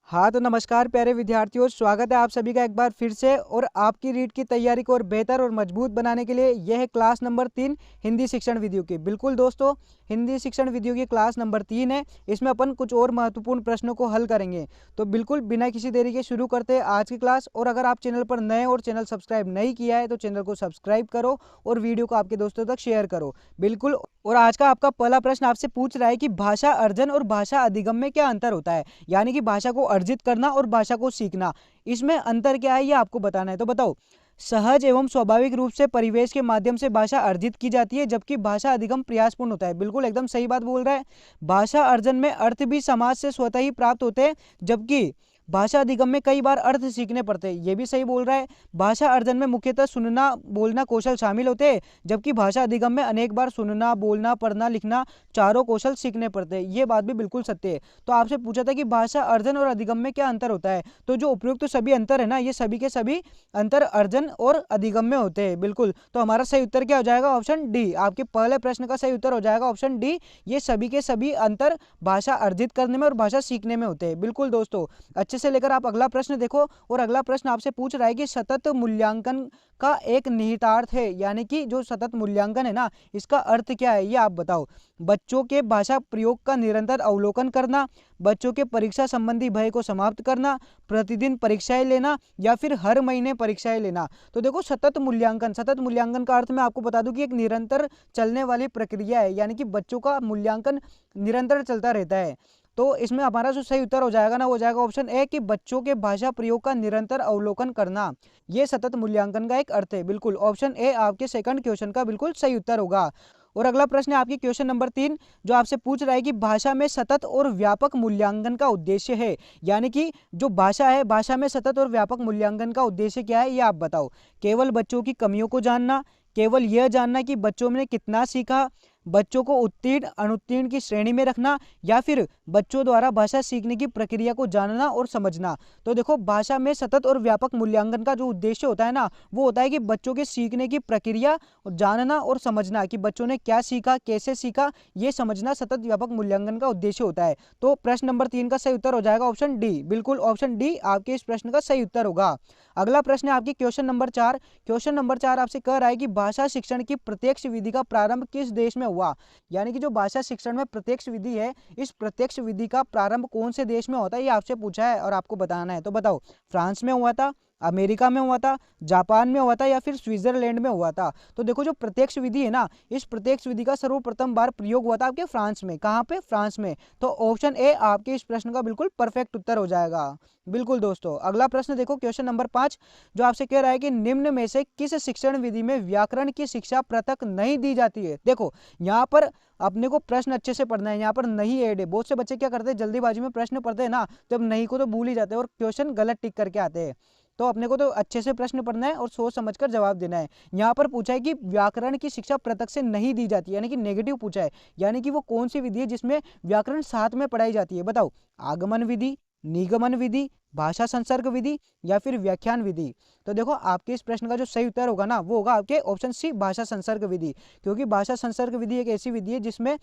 हाँ तो नमस्कार प्यारे विद्यार्थियों, स्वागत है आप सभी का एक बार फिर से। और आपकी रीट की तैयारी को और बेहतर और मजबूत बनाने के लिए यह है क्लास नंबर 3 हिंदी शिक्षण विधियों की। बिल्कुल दोस्तों, हिंदी शिक्षण विधियों की क्लास नंबर 3 है। इसमें अपन कुछ और महत्वपूर्ण प्रश्नों को हल करेंगे। तो बिल्कुल बिना किसी देरी के शुरू करते हैं आज की क्लास। और अगर आप चैनल पर नए और चैनल सब्सक्राइब नहीं किया है तो चैनल को सब्सक्राइब करो और वीडियो को आपके दोस्तों तक शेयर करो। बिल्कुल। और आज का आपका पहला प्रश्न आपसे पूछ रहा है कि भाषा अर्जन और भाषा अधिगम में क्या अंतर होता है। यानी कि भाषा को अर्जित करना और भाषा को सीखना, इसमें अंतर क्या है ये आपको बताना है। तो बताओ। सहज एवं स्वाभाविक रूप से परिवेश के माध्यम से भाषा अर्जित की जाती है, जबकि भाषा अधिगम प्रयासपूर्ण होता है। बिल्कुल एकदम सही बात बोल रहा है। भाषा अर्जन में अर्थ भी समाज से स्वतः ही प्राप्त होते हैं, जबकि भाषा अधिगम में कई बार अर्थ सीखने पड़ते हैं। ये भी सही बोल रहा है। भाषा अर्जन में मुख्यतः सुनना बोलना कौशल शामिल होते हैं, जबकि भाषा अधिगम में अनेक बार सुनना बोलना पढ़ना लिखना चारों कौशल सीखने पड़ते हैं। ये बात भी बिल्कुल सत्य है। तो आपसे पूछा था कि भाषा अर्जन और अधिगम में क्या अंतर होता है, तो जो उपयुक्त सभी अंतर है ना, ये सभी के सभी अंतर अर्जन और अधिगम में होते हैं। बिल्कुल। तो हमारा सही उत्तर क्या हो जाएगा? Option D. आपके पहले प्रश्न का सही उत्तर हो जाएगा ऑप्शन डी। ये सभी के सभी अंतर भाषा अर्जित करने में और भाषा सीखने में होते हैं। बिल्कुल दोस्तों, अच्छे से लेकर आप अगला प्रश्न देखो। और अगला प्रश्न आपसे पूछ रहा है कि सतत मूल्यांकन का एक निहितार्थ है। यानी कि जो सतत मूल्यांकन है ना, इसका अर्थ क्या है ये आप बताओ। बच्चों के भाषा प्रयोग का निरंतर अवलोकन करना, बच्चों के परीक्षा संबंधी भय को समाप्त करना, प्रतिदिन परीक्षाएं लेना, या फिर हर महीने परीक्षाएं लेना। तो देखो, सतत मूल्यांकन का अर्थ मैं आपको बता दूं कि एक निरंतर चलने वाली प्रक्रिया है। यानी कि बच्चों का मूल्यांकन निरंतर चलता रहता है। तो इसमें हमारा जो सही उत्तर हो जाएगा ना, हो जाएगा ऑप्शन ए कि बच्चों के भाषा प्रयोग का निरंतर अवलोकन करना। ये सतत मूल्यांकन का एक अर्थ है। बिल्कुल ऑप्शन ए आपके सेकंड क्वेश्चन का बिल्कुल सही उत्तर होगा। और अगला प्रश्न है आपकी क्वेश्चन नंबर 3, जो आपसे पूछ रहा है कि भाषा में सतत और व्यापक मूल्यांकन का उद्देश्य है। यानी कि जो भाषा है, भाषा में सतत और व्यापक मूल्यांकन का उद्देश्य क्या है ये आप बताओ। केवल बच्चों की कमियों को जानना, केवल यह जानना कि बच्चों ने कितना सीखा, बच्चों को उत्तीर्ण अनुत्तीर्ण की श्रेणी में रखना, या फिर बच्चों द्वारा भाषा सीखने की प्रक्रिया को जानना और समझना। तो देखो, भाषा में सतत और व्यापक मूल्यांकन का जो उद्देश्य होता है ना, वो होता है कि बच्चों के सीखने की प्रक्रिया जानना और समझना, कि बच्चों ने क्या सीखा कैसे सीखा, ये समझना सतत व्यापक मूल्यांकन का उद्देश्य होता है। तो प्रश्न नंबर 3 का सही उत्तर हो जाएगा ऑप्शन डी। बिल्कुल ऑप्शन डी आपके इस प्रश्न का सही उत्तर होगा। अगला प्रश्न है आपकी क्वेश्चन नंबर 4। क्वेश्चन नंबर 4 आपसे कह रहा है कि भाषा शिक्षण की प्रत्यक्ष विधि का प्रारंभ किस देश में हुआ। यानी कि जो भाषा शिक्षण में प्रत्यक्ष विधि है, इस प्रत्यक्ष विधि का प्रारंभ कौन से देश में होता है ये आपसे पूछा है और आपको बताना है। तो बताओ, फ्रांस में हुआ था, अमेरिका में हुआ था, जापान में हुआ था, या फिर स्विट्जरलैंड में हुआ था। तो देखो, जो प्रत्यक्ष विधि है ना, इस प्रत्यक्ष विधि का सर्वप्रथम बार प्रयोग हुआ था आपके फ्रांस में। कहाँ पे? फ्रांस में। तो ऑप्शन ए आपके इस प्रश्न का बिल्कुल परफेक्ट उत्तर हो जाएगा। बिल्कुल दोस्तों, अगला प्रश्न देखो, क्वेश्चन नंबर 5, जो आपसे कह रहा है कि निम्न में से किस शिक्षण विधि में व्याकरण की शिक्षा पृथक नहीं दी जाती है। देखो, यहाँ पर अपने को प्रश्न अच्छे से पढ़ना है। यहाँ पर नहीं ऐड है। बहुत से बच्चे क्या करते हैं, जल्दीबाजी में प्रश्न पढ़ते हैं ना, जब नहीं को तो भूल ही जाते हैं और क्वेश्चन गलत टिक करके आते हैं। तो अपने को तो अच्छे से प्रश्न पढ़ना है और सोच समझकर जवाब देना है। यहाँ पर पूछा है कि व्याकरण की शिक्षा पृथक से नहीं दी जाती, यानी कि नेगेटिव पूछा है। यानी कि वो कौन सी विधि है जिसमें व्याकरण साथ में पढ़ाई जाती है? बताओ। आगमन विधि, निगमन विधि, भाषा संसर्ग विधि, या फिर व्याख्यान विधि। तो देखो, आपके इस प्रश्न का जो सही उत्तर होगा ना, वो होगा आपके ऑप्शन सी, भाषा संसर्ग विधि। क्योंकि भाषा संसर्ग विधि एक ऐसी विधि है जिसमें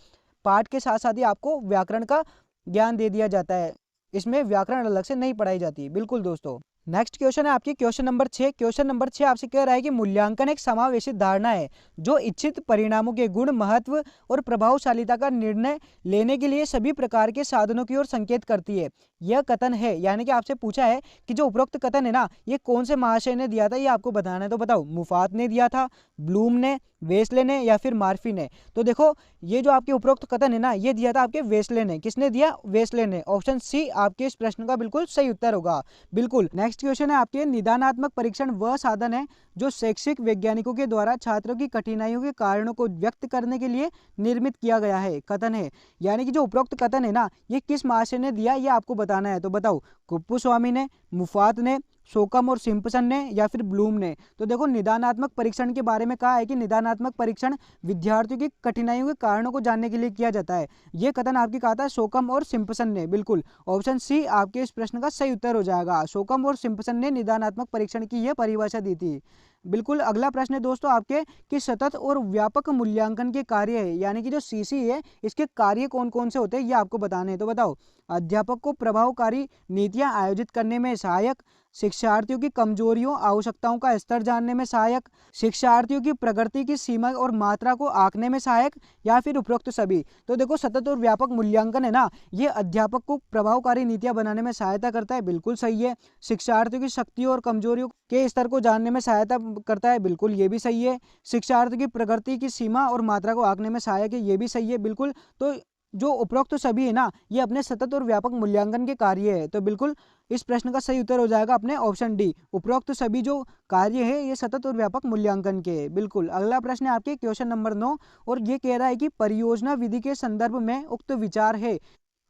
पाठ के साथ साथ ही आपको व्याकरण का ज्ञान दे दिया जाता है। इसमें व्याकरण अलग से नहीं पढ़ाई जाती। बिल्कुल दोस्तों। नेक्स्ट क्वेश्चन है आपकी क्वेश्चन नंबर 6। क्वेश्चन नंबर 6 आपसे कह रहा है कि मूल्यांकन एक समावेशित धारणा है जो इच्छित परिणामों के गुण, महत्व और प्रभावशालीता का निर्णय लेने के लिए सभी प्रकार के साधनों की ओर संकेत करती है। यह कथन है, यानी कि आपसे पूछा है कि जो उपरोक्त कथन है ना, ये कौन से महाशय ने दिया था ये आपको बताना है। तो बताओ, मुफात ने दिया था, ब्लूम ने, वेस्ले ने, या फिर मार्फी ने। तो देखो, ये जो आपके उपरोक्त कथन है ना, ये दिया था आपके वेस्ले ने। किसने दिया? वेस्ले ने। ऑप्शन सी आपके इस प्रश्न का बिल्कुल सही उत्तर होगा। बिल्कुल। नेक्स्ट क्वेश्चन है आपके, निदानात्मक परीक्षण वह साधन है जो शैक्षिक वैज्ञानिकों के द्वारा छात्रों की कठिनाइयों के कारणों को व्यक्त करने के लिए निर्मित किया गया है। कथन है, यानी कि जो उपरोक्त कथन है ना, ये किस महाशय ने दिया ये आपको बताना है। तो बताओ, कुप्पू स्वामी ने, मुफात ने, सोकम और सिम्पसन ने या फिर ब्लूम ने? तो देखो निदानात्मक परीक्षण के बारे में कहा है कि निदानात्मक परीक्षण विद्यार्थियों की कठिनाइयों के कारणों को जानने के लिए किया जाता है। ये कथन आपकी कहा था सोकम और सिम्पसन ने। बिल्कुल ऑप्शन सी आपके इस प्रश्न का सही उत्तर हो जाएगा। सोकम और सिम्पसन ने निदानात्मक परीक्षण की यह परिभाषा दी थी। बिल्कुल अगला प्रश्न है दोस्तों आपके कि सतत और व्यापक मूल्यांकन के कार्य है, यानी कि जो सीसी है इसके कार्य कौन कौन से होते हैं ये आपको बताने हैं। तो बताओ, अध्यापक को प्रभावकारी नीतियां आयोजित करने में सहायक, शिक्षार्थियों की कमजोरियों आवश्यकताओं का स्तर जानने में सहायक, शिक्षार्थियों की प्रगति की सीमा और मात्रा को आंकने में सहायक, या फिर उपरोक्त सभी। तो देखो सतत और व्यापक मूल्यांकन है ना, ये अध्यापक को प्रभावकारी नीतियां बनाने में सहायता करता है, बिल्कुल सही है। शिक्षार्थियों की शक्तियों और कमजोरियों के स्तर को जानने में सहायता करता है, बिल्कुल ये भी सही है। शिक्षार्थी की प्रगति की सीमा और मात्रा को आंकने में सहायक है, ये भी सही है बिल्कुल। तो जो उपरोक्त तो सभी है ना, ये अपने सतत और व्यापक मूल्यांकन के कार्य है। तो बिल्कुल इस प्रश्न का सही उत्तर हो जाएगा अपने ऑप्शन डी, उपरोक्त सभी जो कार्य है ये सतत और व्यापक मूल्यांकन के। बिल्कुल अगला प्रश्न है आपके क्वेश्चन नंबर 9, और ये कह रहा है कि परियोजना विधि के संदर्भ में उक्त विचार है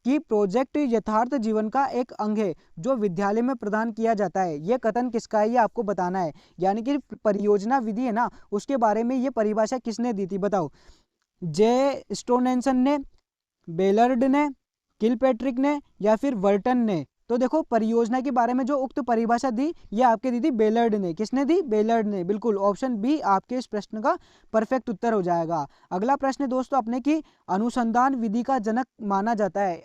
कि प्रोजेक्ट यथार्थ जीवन का एक अंग है जो विद्यालय में प्रदान किया जाता है। यह कथन किसका है ये आपको बताना है, यानी कि परियोजना विधि है ना उसके बारे में ये परिभाषा किसने दी थी? बताओ, जे स्टोनेंसन ने, बेलर्ड ने, किलपैट्रिक ने, या फिर वर्टन ने? तो देखो परियोजना के बारे में जो उक्त परिभाषा दी ये आपके दी थी बेलर्ड ने। किसने दी? बेलर्ड ने। बिल्कुल ऑप्शन बी आपके इस प्रश्न का परफेक्ट उत्तर हो जाएगा। अगला प्रश्न है दोस्तों अपने की अनुसंधान विधि का जनक माना जाता है।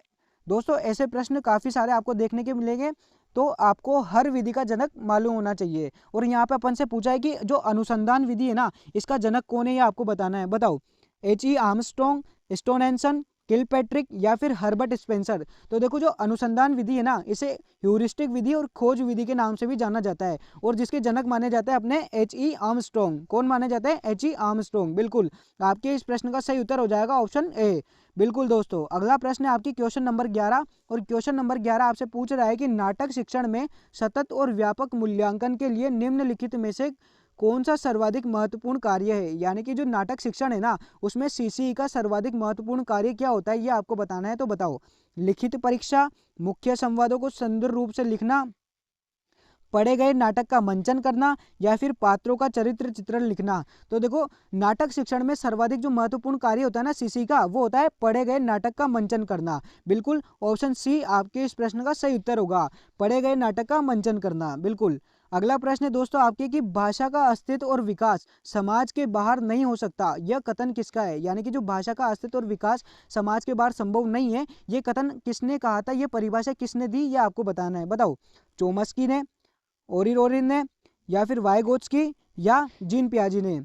दोस्तों ऐसे प्रश्न काफी सारे आपको देखने के मिलेंगे, तो आपको हर विधि का जनक मालूम होना चाहिए। और यहाँ पे अपन से पूछा है कि जो अनुसंधान विधि है ना इसका जनक कौन है ये आपको बताना है। बताओ, H.E. आर्मस्ट्रॉन्ग, स्टोनेंसन, किलपैट्रिक, या फिर हर्बर्ट स्पेंसर? तो देखो जो अनुसंधान विधि है ना इसे ह्यूरिस्टिक विधि और खोज विधि के नाम से भी जाना जाता है, और जिसके जनक माने जाते हैं अपने H.E. आर्मस्ट्रॉन्ग। कौन माने जाते हैं? H.E. आर्मस्ट्रॉन्ग। बिल्कुल आपके इस प्रश्न का सही उत्तर हो जाएगा ऑप्शन ए। बिल्कुल दोस्तों अगला प्रश्न है आपकी क्वेश्चन नंबर 11, और क्वेश्चन नंबर 11 आपसे पूछ रहा है कि नाटक शिक्षण में सतत और व्यापक मूल्यांकन के लिए निम्नलिखित में से कौन सा सर्वाधिक महत्वपूर्ण कार्य है? यानी कि जो नाटक शिक्षण है ना उसमें सीसीई का सर्वाधिक महत्वपूर्ण कार्य क्या होता है ये आपको बताना है। तो बताओ, लिखित परीक्षा, मुख्य संवादों को सुंदर रूप से लिखना, पढ़े गए नाटक का मंचन करना, या फिर पात्रों का चरित्र चित्रण लिखना? तो देखो नाटक शिक्षण में सर्वाधिक जो महत्वपूर्ण कार्य होता है ना सीसी का वो होता है पढ़े गए नाटक का मंचन करना। बिल्कुल ऑप्शन सी आपके इस प्रश्न का सही उत्तर होगा, पढ़े गए नाटक का मंचन करना। बिल्कुल अगला प्रश्न है दोस्तों आपके कि भाषा का अस्तित्व और विकास समाज के बाहर नहीं हो सकता, यह कथन किसका है? यानी कि जो भाषा का अस्तित्व और विकास समाज के बाहर संभव नहीं है ये कथन किसने कहा था, ये परिभाषा किसने दी ये आपको बताना है। बताओ, चोम्स्की ने, ओरिरोरिन ने, या फिर वाइगोत्स्की, या जीन पियाजी ने?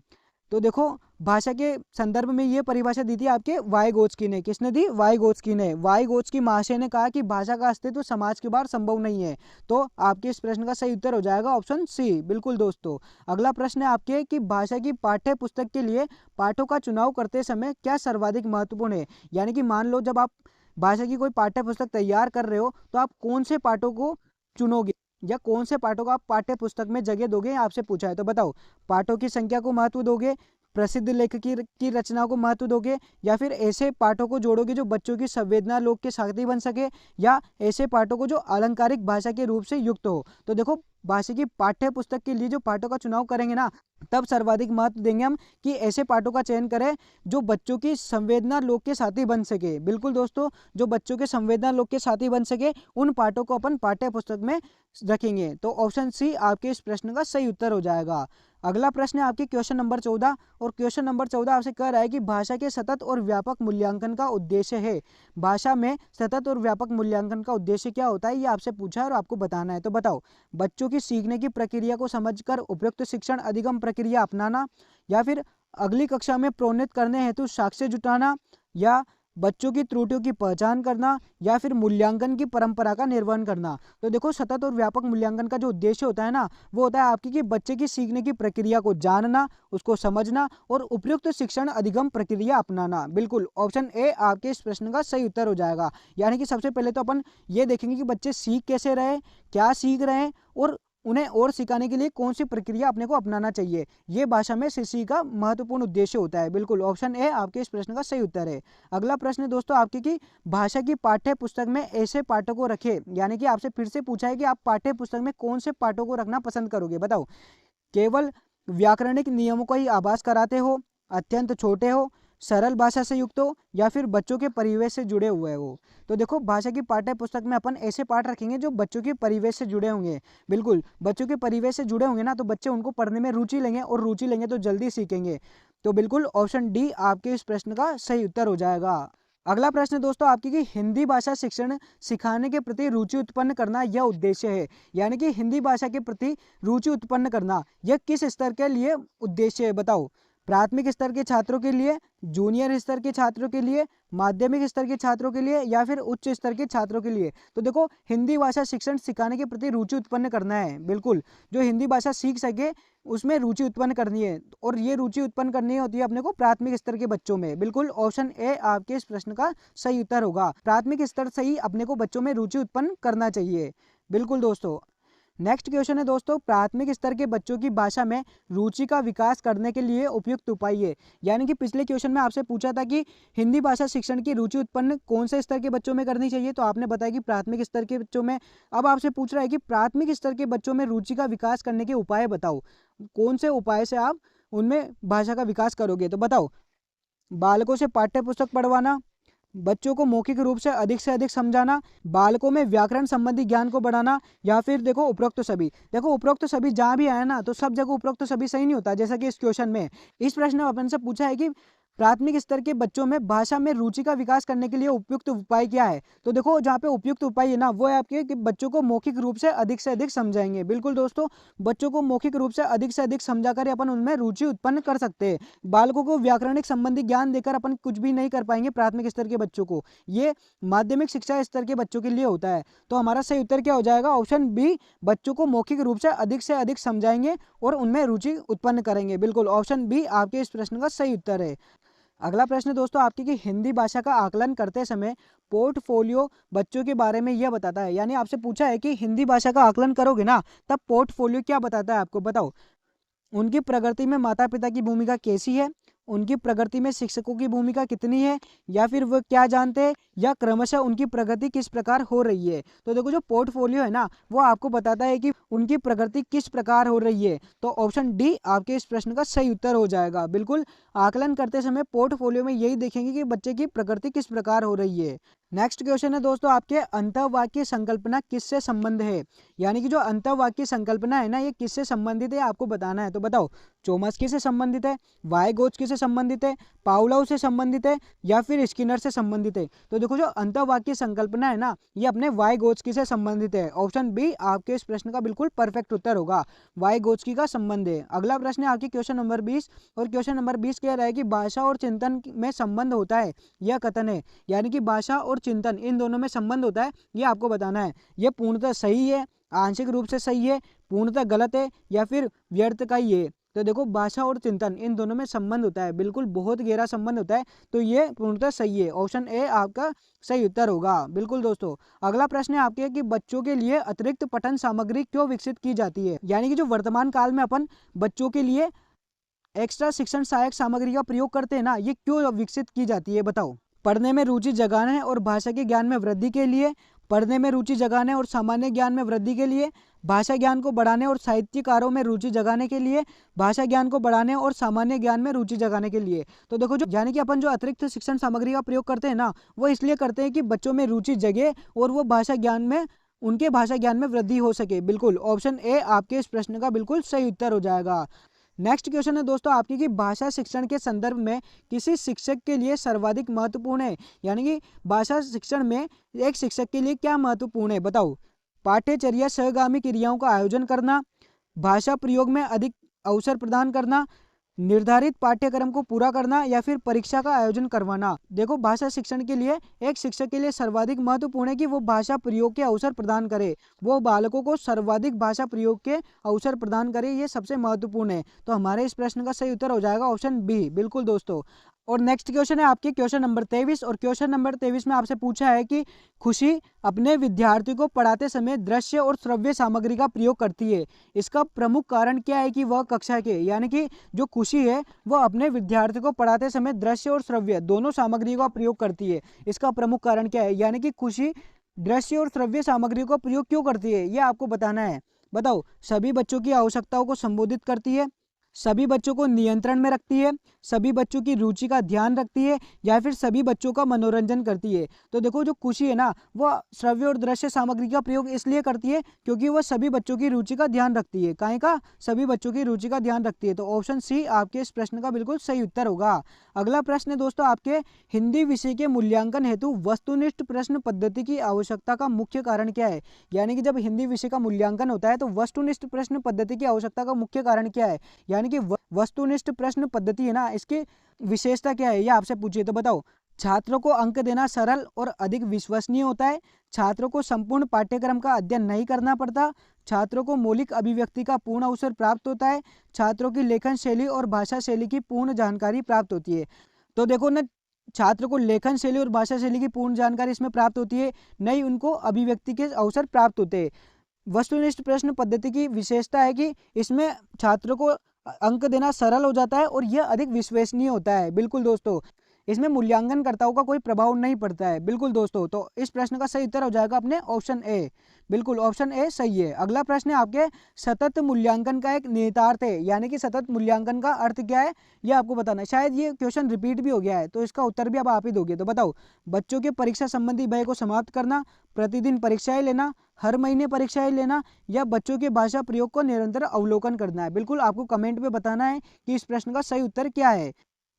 तो देखो भाषा के संदर्भ में ये परिभाषा दी थी आपके वाइगोत्स्की ने। किसने दी? वाइगोत्स्की ने। वाइगोत्स्की महाशय ने कहा कि भाषा का अस्तित्व समाज के बाहर संभव नहीं है। तो आपके इस प्रश्न का सही उत्तर हो जाएगा ऑप्शन सी। बिल्कुल दोस्तों अगला प्रश्न है आपके कि भाषा की पाठ्य पुस्तक के लिए पाठों का चुनाव करते समय क्या सर्वाधिक महत्वपूर्ण है? यानी कि मान लो जब आप भाषा की कोई पाठ्य पुस्तक तैयार कर रहे हो तो आप कौन से पाठों को चुनोगे या कौन से पाठों को आप पाठ्य पुस्तक में जगह दोगे आपसे पूछा है। तो बताओ, पाठों की संख्या को महत्व दोगे, प्रसिद्ध लेखक की रचना को महत्व दोगे, या फिर ऐसे पाठों को जोड़ोगे जो बच्चों की संवेदना लोक के साथी बन सके, या ऐसे पाठों को जो अलंकारिक भाषा के रूप से युक्त हो? तो देखो भाषा की पाठ्य पुस्तक के लिए जो पाठों का चुनाव करेंगे ना तब सर्वाधिक महत्व देंगे हम कि ऐसे पाठों का चयन करें जो बच्चों की संवेदना लोक के साथी बन सके। बिल्कुल दोस्तों जो बच्चों के संवेदना लोक के साथी बन सके उन पाठों को अपन पाठ्य पुस्तक में रखेंगे। तो ऑप्शन सी आपके इस प्रश्न का सही उत्तर हो जाएगा। अगला प्रश्न है आपके क्वेश्चन नंबर 14, और क्वेश्चन नंबर 14 आपसे कह रहा है कि भाषा के सतत और व्यापक मूल्यांकन का उद्देश्य है। भाषा में सतत और व्यापक मूल्यांकन का उद्देश्य क्या होता है ये आपसे पूछा है और आपको बताना है। तो बताओ, बच्चों की सीखने की प्रक्रिया को समझकर उपयुक्त शिक्षण अधिगम प्रक्रिया अपनाना, या फिर अगली कक्षा में प्रोन्नत करने हेतु साक्ष्य जुटाना, या बच्चों की त्रुटियों की पहचान करना, या फिर मूल्यांकन की परंपरा का निर्वहन करना? तो देखो सतत और व्यापक मूल्यांकन का जो उद्देश्य होता है ना वो होता है आपकी कि बच्चे की सीखने की प्रक्रिया को जानना, उसको समझना और उपयुक्त शिक्षण अधिगम प्रक्रिया अपनाना। बिल्कुल ऑप्शन ए आपके इस प्रश्न का सही उत्तर हो जाएगा। यानी कि सबसे पहले तो अपन ये देखेंगे कि बच्चे सीख कैसे रहे, क्या सीख रहे हैं, और उन्हें और सिखाने के लिए कौन सी प्रक्रिया अपने को अपनाना चाहिए। ये भाषा में शिक्षक का महत्वपूर्ण उद्देश्य होता है। बिल्कुल ऑप्शन ए आपके इस प्रश्न का सही उत्तर है। अगला प्रश्न है दोस्तों आपके कि भाषा की पाठ्य पुस्तक में ऐसे पाठों को रखे, यानी कि आपसे फिर से पूछा है कि आप पाठ्य पुस्तक में कौन से पाठों को रखना पसंद करोगे। बताओ, केवल व्याकरणिक नियमों का ही आभास कराते हो, अत्यंत छोटे हो, सरल भाषा से युक्त हो, या फिर बच्चों के परिवेश से जुड़े हुए हो। तो देखो, भाषा की पाठ्य पुस्तक में अपन ऐसे पाठ रखेंगे जो बच्चों के परिवेश से जुड़े होंगे। बिल्कुल, बच्चों के परिवेश से जुड़े होंगे ना, तो बच्चे उनको पढ़ने में रुचि लेंगे, और रुचि लेंगे तो जल्दी सीखेंगे। तो बिल्कुल ऑप्शन डी आपके इस प्रश्न का सही उत्तर हो जाएगा। अगला प्रश्न दोस्तों आपकी कि हिंदी भाषा शिक्षण सिखाने के प्रति रुचि उत्पन्न करना यह उद्देश्य है। यानी कि हिंदी भाषा के प्रति रुचि उत्पन्न करना यह किस स्तर के लिए उद्देश्य है। बताओ, प्राथमिक स्तर के छात्रों के लिए, जूनियर स्तर के छात्रों के लिए, माध्यमिक स्तर के छात्रों के लिए, या फिर उच्च स्तर के छात्रों के लिए। तो देखो, हिंदी भाषा शिक्षण सिखाने के प्रति रुचि उत्पन्न करना है। बिल्कुल, जो हिंदी भाषा सीख सके उसमें रुचि उत्पन्न करनी है, और ये रुचि उत्पन्न करनी होती है अपने को प्राथमिक स्तर के बच्चों में। बिल्कुल ऑप्शन ए आपके इस प्रश्न का सही उत्तर होगा। प्राथमिक स्तर से ही अपने को बच्चों में रुचि उत्पन्न करना चाहिए। बिल्कुल दोस्तों, नेक्स्ट क्वेश्चन है दोस्तों, प्राथमिक स्तर के बच्चों की भाषा में रुचि का विकास करने के लिए उपयुक्त उपाय है। यानी कि पिछले क्वेश्चन में आपसे पूछा था कि हिंदी भाषा शिक्षण की रुचि उत्पन्न कौन से स्तर के बच्चों में करनी चाहिए, तो आपने बताया कि प्राथमिक स्तर के बच्चों में। अब आपसे पूछ रहा है कि प्राथमिक स्तर के बच्चों में रुचि का विकास करने के उपाय बताओ, कौन से उपाय से आप उनमें भाषा का विकास करोगे। तो बताओ, बालकों से पाठ्य पुस्तक पढ़वाना, बच्चों को मौखिक रूप से अधिक समझाना, बालकों में व्याकरण संबंधी ज्ञान को बढ़ाना, या फिर देखो उपरोक्त सभी। देखो, उपरोक्त सभी जहां भी आया ना, तो सब जगह उपरोक्त सभी सही नहीं होता। जैसा कि इस क्वेश्चन में, इस प्रश्न में अपन से पूछा है कि प्राथमिक स्तर के बच्चों में भाषा में रुचि का विकास करने के लिए उपयुक्त उपाय क्या है। तो देखो, जहाँ पे उपयुक्त उपाय है ना, वो है आपके कि बच्चों को मौखिक रूप से अधिक समझाएंगे। बिल्कुल दोस्तों, बच्चों को मौखिक रूप से अधिक समझा कर अपन उनमें रुचि उत्पन्न कर सकते हैं। बालकों को व्याकरणिक संबंधी ज्ञान देकर अपन कुछ भी नहीं कर पाएंगे प्राथमिक स्तर के बच्चों को, ये माध्यमिक शिक्षा स्तर के बच्चों के लिए होता है। तो हमारा सही उत्तर क्या हो जाएगा, ऑप्शन बी, बच्चों को मौखिक रूप से अधिक समझाएंगे और उनमें रुचि उत्पन्न करेंगे। बिल्कुल ऑप्शन बी आपके इस प्रश्न का सही उत्तर है। अगला प्रश्न दोस्तों आपके कि हिंदी भाषा का आकलन करते समय पोर्टफोलियो बच्चों के बारे में यह बताता है। यानी आपसे पूछा है कि हिंदी भाषा का आकलन करोगे ना, तब पोर्टफोलियो क्या बताता है आपको। बताओ, उनकी प्रगति में माता पिता की भूमिका कैसी है, उनकी प्रगति में शिक्षकों की भूमिका कितनी है, या फिर वो क्या जानते हैं, या क्रमशः उनकी प्रगति किस प्रकार हो रही है। तो देखो, जो पोर्टफोलियो है ना, वो आपको बताता है कि उनकी प्रगति किस प्रकार हो रही है। तो ऑप्शन डी आपके इस प्रश्न का सही उत्तर हो जाएगा। बिल्कुल, आकलन करते समय पोर्टफोलियो में यही देखेंगे कि बच्चे की प्रगति किस प्रकार हो रही है। नेक्स्ट क्वेश्चन है दोस्तों आपके, अंतःवाक्य संकल्पना किससे संबंध है। यानी कि जो अंतःवाक्य संकल्पना है ना, ये किससे संबंधित है आपको बताना है। तो बताओ, चोम्स्की से संबंधित है, वाइगोत्स्की से संबंधित है, पावलोव से संबंधित है, या फिर स्किनर से संबंधित है। तो देखो, जो अंतःवाक्य संकल्पना है ना, ये अपने वाइगोत्स्की से संबंधित है। ऑप्शन बी आपके इस प्रश्न का बिल्कुल परफेक्ट उत्तर होगा, वाइगोत्स्की का संबंध है। अगला प्रश्न है आपकी क्वेश्चन नंबर 20, और क्वेश्चन नंबर 20 कह रहा है कि भाषा और चिंतन में संबंध होता है, यह कथन है। यानी कि भाषा और चिंतन इन दोनों में संबंध होता है, ये आपको बताना है। ये पूर्णतः सही है, आंशिक रूप से सही है, पूर्णतः गलत है, या फिर व्यर्थ का ही है। तो देखो, भाषा और चिंतन इन दोनों में संबंध होता है, बिल्कुल बहुत गहरा संबंध होता है। तो ये पूर्णतः सही है, ऑप्शन ए आपका सही उत्तर होगा। बिल्कुल दोस्तों, अगला प्रश्न है आपके कि बच्चों के लिए अतिरिक्त पठन सामग्री क्यों विकसित की जाती है। यानी कि जो वर्तमान काल में अपन बच्चों के लिए एक्स्ट्रा शिक्षण सहायक सामग्री का प्रयोग करते हैं ना, ये क्यों विकसित की जाती है। बताओ, पढ़ने में रुचि जगाने और भाषा के ज्ञान में वृद्धि के लिए, पढ़ने में रुचि जगाने और सामान्य ज्ञान में वृद्धि के लिए, भाषा ज्ञान को बढ़ाने और साहित्यकारों में रुचि जगाने के लिए, भाषा ज्ञान को बढ़ाने और सामान्य ज्ञान में रुचि जगाने के लिए। तो देखो, जो यानी कि अपन जो अतिरिक्त शिक्षण सामग्री का प्रयोग करते हैं ना, वो इसलिए करते हैं कि बच्चों में रुचि जगे और वो भाषा ज्ञान में उनके भाषा ज्ञान में वृद्धि हो सके। बिल्कुल ऑप्शन ए आपके इस प्रश्न का बिल्कुल सही उत्तर हो जाएगा। नेक्स्ट क्वेश्चन है दोस्तों आपकी कि भाषा शिक्षण के संदर्भ में किसी शिक्षक के लिए सर्वाधिक महत्वपूर्ण है। यानी कि भाषा शिक्षण में एक शिक्षक के लिए क्या महत्वपूर्ण है। बताओ, पाठ्यचर्या सहगामी क्रियाओं का आयोजन करना, भाषा प्रयोग में अधिक अवसर प्रदान करना, निर्धारित पाठ्यक्रम को पूरा करना, या फिर परीक्षा का आयोजन करवाना। देखो, भाषा शिक्षण के लिए एक शिक्षक के लिए सर्वाधिक महत्वपूर्ण है कि वो भाषा प्रयोग के अवसर प्रदान करे, वो बालकों को सर्वाधिक भाषा प्रयोग के अवसर प्रदान करे, ये सबसे महत्वपूर्ण है। तो हमारे इस प्रश्न का सही उत्तर हो जाएगा ऑप्शन बी। बिल्कुल दोस्तों, और नेक्स्ट क्वेश्चन है आपके क्वेश्चन नंबर 23, और क्वेश्चन नंबर 23 में आपसे पूछा है कि खुशी अपने विद्यार्थियों को पढ़ाते समय दृश्य और श्रव्य सामग्री का प्रयोग करती है। इसका प्रमुख कारण क्या है कि वह कक्षा के, यानी कि जो खुशी है वह अपने विद्यार्थियों को पढ़ाते समय दृश्य और श्रव्य दोनों सामग्रियों का प्रयोग करती है। इसका प्रमुख कारण क्या है, यानी कि खुशी दृश्य और श्रव्य सामग्रियों का प्रयोग क्यों करती है, यह आपको बताना है। बताओ। सभी बच्चों की आवश्यकताओं को संबोधित करती है, सभी बच्चों को नियंत्रण में रखती है, सभी बच्चों की रुचि का ध्यान रखती है, या फिर सभी बच्चों का मनोरंजन करती है। तो देखो जो खुशी है ना, वह श्रव्य और दृश्य सामग्री का प्रयोग इसलिए करती है क्योंकि वह सभी बच्चों की रुचि का ध्यान रखती है। काहे का? सभी बच्चों की रुचि का ध्यान रखती है। तो ऑप्शन सी आपके इस प्रश्न का बिल्कुल सही उत्तर होगा। अगला प्रश्न है दोस्तों आपके, हिंदी विषय के मूल्यांकन हेतु वस्तुनिष्ठ प्रश्न पद्धति की आवश्यकता का मुख्य कारण क्या है। यानी कि जब हिंदी विषय का मूल्यांकन होता है तो वस्तुनिष्ठ प्रश्न पद्धति की आवश्यकता का मुख्य कारण क्या है, यानी कि वस्तुनिष्ठ प्रश्न पद्धति है ना, इसकी विशेषता क्या है, ये आपसे पूछिए। तो बताओ। छात्रों को अंक देना सरल और अधिक विश्वसनीय होता है, छात्रों को संपूर्ण पाठ्यक्रम का अध्ययन नहीं करना पड़ता, छात्रों को मौलिक अभिव्यक्ति का पूर्ण अवसर प्राप्त होता है, छात्रों की लेखन शैली और भाषा शैली की पूर्ण जानकारी प्राप्त होती है। तो देखो ना, छात्र को लेखन शैली और भाषा शैली की पूर्ण जानकारी इसमें प्राप्त होती है, नहीं उनको अभिव्यक्ति के अवसर प्राप्त होते हैं। वस्तुनिष्ठ प्रश्न पद्धति की विशेषता है कि इसमें छात्रों को अंक देना सरल हो जाता है और यह अधिक विश्वसनीय होता है। बिल्कुल दोस्तों, इसमें मूल्यांकनकर्ताओं का कोई प्रभाव नहीं पड़ता है। बिल्कुल दोस्तों, तो इस प्रश्न का सही उत्तर हो जाएगा अपने ऑप्शन ए। बिल्कुल ऑप्शन ए सही है। अगला प्रश्न है आपके, सतत मूल्यांकन का एक निहितार्थ है, यानी कि सतत मूल्यांकन का अर्थ क्या है, यह आपको बताना है। शायद ये क्वेश्चन रिपीट भी हो गया है, तो इसका उत्तर भी अब आप ही दोगे। तो बताओ। बच्चों के परीक्षा संबंधी भय को समाप्त करना, प्रतिदिन परीक्षाएं लेना, हर महीने परीक्षाएं लेना, या बच्चों के भाषा प्रयोग को निरंतर अवलोकन करना है। बिल्कुल आपको कमेंट में बताना है कि इस प्रश्न का सही उत्तर क्या है।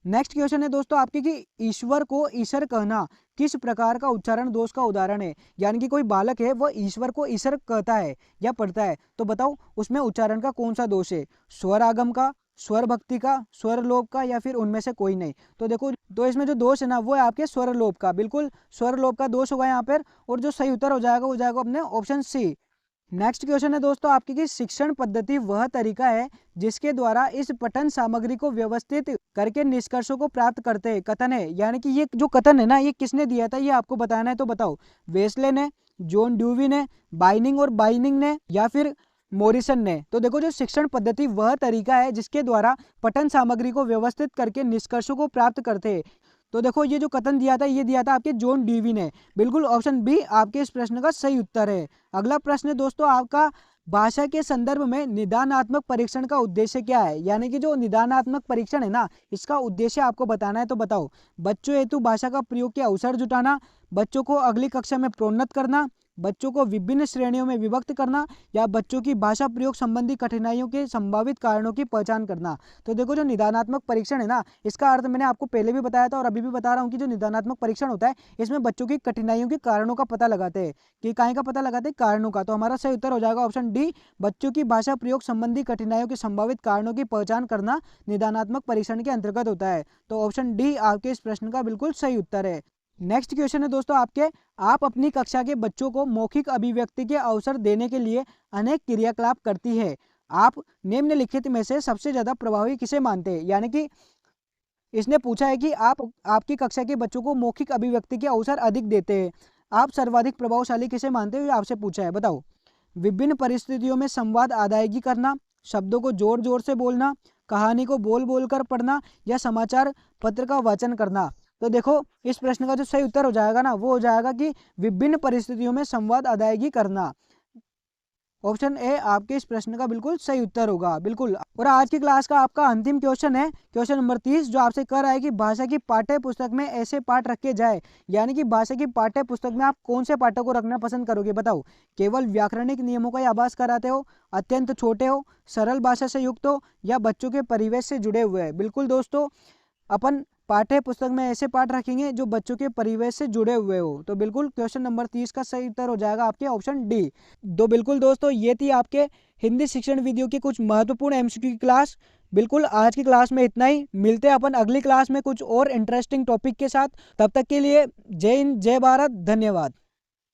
नेक्स्ट क्वेश्चन है दोस्तों आपके कि ईश्वर को ईश्वर कहना किस प्रकार का उच्चारण दोष का उदाहरण है। यानी कि कोई बालक है वह ईश्वर को ईश्वर कहता है या पढ़ता है, तो बताओ उसमें उच्चारण का कौन सा दोष है, स्वर आगम का, स्वर भक्ति का, स्वर लोप का, या फिर उनमें से कोई नहीं। तो देखो, तो इसमें जो दोष है ना वो है आपके स्वर लोप का। बिल्कुल स्वर लोप का दोष होगा यहाँ पर, और जो सही उत्तर हो जाएगा अपने ऑप्शन सी। नेक्स्ट क्वेश्चन है दोस्तों आपकी कि शिक्षण पद्धति वह तरीका है जिसके द्वारा इस पठन सामग्री को व्यवस्थित करके निष्कर्षों को प्राप्त करते हैं। कथन है, यानी कि ये जो कथन है ना, ये किसने दिया था, ये आपको बताना है। तो बताओ। वेस्ले ने, जॉन ड्यूवी ने, बाइनिंग और बाइनिंग ने, या फिर मॉरिसन ने। तो देखो, जो शिक्षण पद्धति वह तरीका है जिसके द्वारा पठन सामग्री को व्यवस्थित करके निष्कर्षों को प्राप्त करते हैं। तो देखो, ये जो कथन दिया था ये दिया था आपके जॉन ड्यूवी ने। बिल्कुल ऑप्शन बी आपके इस प्रश्न का सही उत्तर है। अगला प्रश्न है दोस्तों आपका, भाषा के संदर्भ में निदानात्मक परीक्षण का उद्देश्य क्या है। यानी कि जो निदानात्मक परीक्षण है ना, इसका उद्देश्य आपको बताना है। तो बताओ। बच्चों हेतु भाषा का प्रयोग के अवसर जुटाना, बच्चों को अगली कक्षा में प्रोन्नत करना, बच्चों को विभिन्न श्रेणियों में विभक्त करना, या बच्चों की भाषा प्रयोग संबंधी कठिनाइयों के संभावित कारणों की पहचान करना। तो देखो, जो निदानात्मक परीक्षण है ना, इसका अर्थ मैंने आपको पहले भी बताया था और अभी भी बता रहा हूँ कि जो निदानात्मक परीक्षण होता है इसमें बच्चों की कठिनाइयों के कारणों का पता लगाते हैं। कि काहे का पता लगाते हैं, कारणों का। तो हमारा सही उत्तर हो जाएगा ऑप्शन डी, बच्चों की भाषा प्रयोग संबंधी कठिनाइयों के संभावित कारणों की पहचान करना निदानात्मक परीक्षण के अंतर्गत होता है। तो ऑप्शन डी आपके इस प्रश्न का बिल्कुल सही उत्तर है। नेक्स्ट क्वेश्चन है दोस्तों आपके, आप अपनी कक्षा के बच्चों को मौखिक अभिव्यक्ति के अवसर देने के लिए अनेक क्रियाकलाप करती है। आप निम्नलिखित में से सबसे ज्यादा प्रभावी किसे मानते हैं। यानी कि इसने पूछा है कि आप आपकी कक्षा के बच्चों को मौखिक अभिव्यक्ति के अवसर अधिक देते हैं, आप सर्वाधिक प्रभावशाली किसे मानते हो, आपसे पूछा है। बताओ। विभिन्न परिस्थितियों में संवाद अदायगी करना, शब्दों को जोर जोर से बोलना, कहानी को बोल बोल कर पढ़ना, या समाचार पत्र का वाचन करना। तो देखो, इस प्रश्न का जो सही उत्तर हो जाएगा ना, वो हो जाएगा कि विभिन्न परिस्थितियों में संवाद अदायगी करना। ऑप्शन ए आपके इस प्रश्न का बिल्कुल सही उत्तर होगा। बिल्कुल। और आज की क्लास का आपका अंतिम क्वेश्चन है क्वेश्चन नंबर 30, जो आपसे कह रहा है कि भाषा की पाठ्य पुस्तक में ऐसे पाठ रखे जाए। यानी कि भाषा की पाठ्य पुस्तक में आप कौन से पाठों को रखना पसंद करोगे। बताओ। केवल व्याकरणिक नियमों का आभास कराते हो, अत्यंत छोटे हो, सरल भाषा से युक्त हो, या बच्चों के परिवेश से जुड़े हुए हैं। बिल्कुल दोस्तों, अपन पाठ्य पुस्तक में ऐसे पाठ रखेंगे जो बच्चों के परिवेश से जुड़े हुए हो। तो बिल्कुल क्वेश्चन नंबर 30 का सही उत्तर हो जाएगा आपके ऑप्शन डी। तो बिल्कुल दोस्तों, ये थी आपके हिंदी शिक्षण वीडियो की कुछ महत्वपूर्ण एमसीक्यू की क्लास। बिल्कुल आज की क्लास में इतना ही। मिलते हैं अपन अगली क्लास में कुछ और इंटरेस्टिंग टॉपिक के साथ। तब तक के लिए जय हिंद, जय भारत, धन्यवाद।